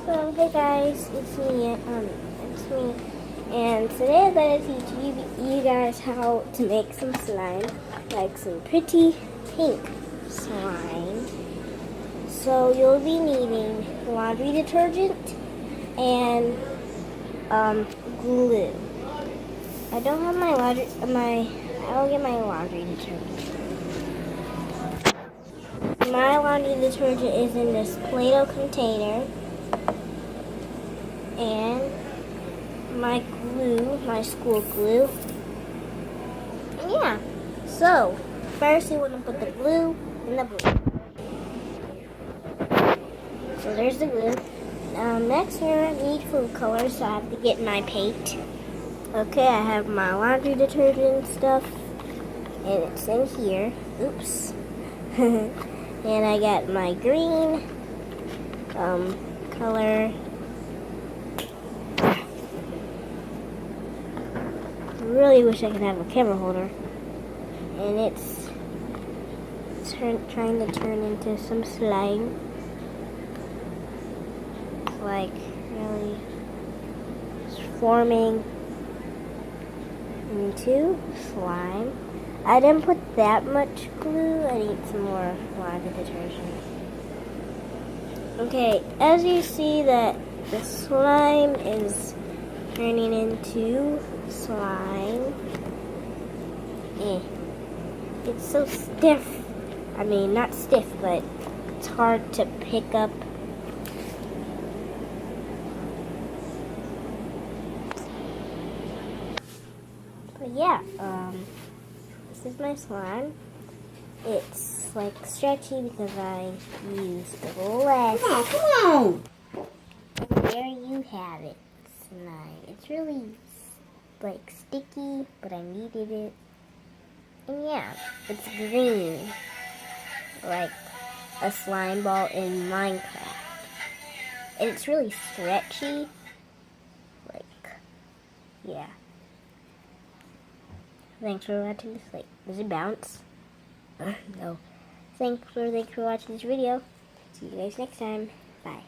So hey guys, it's me. And today I'm gonna teach you guys how to make some slime, like some pretty pink slime. So you'll be needing laundry detergent and glue. I don't have I'll get my laundry detergent. My laundry detergent is in this Play-Doh container. And my glue, my school glue. And yeah, so first you want to put the glue in the blue. So there's the glue. Next you're going to need food color, so I have to get my paint. Okay, I have my laundry detergent stuff, and it's in here. Oops. And I got my green color. Really wish I could have a camera holder. And it's trying to turn into some slime. Like, really, it's forming into slime. I didn't put that much glue. I need some more laundry detergent. Okay, as you see that the slime is turning into slime. It's so stiff. I mean, not stiff, but it's hard to pick up. But yeah, this is my slime. It's like stretchy because I used glass. Come on! And there you have it, slime. It's really like sticky, but I needed it. And yeah, it's green, like a slime ball in Minecraft. And it's really stretchy, like, yeah. Thanks for watching this. Like, does it bounce? No. Thanks for watching this video. See you guys next time. Bye.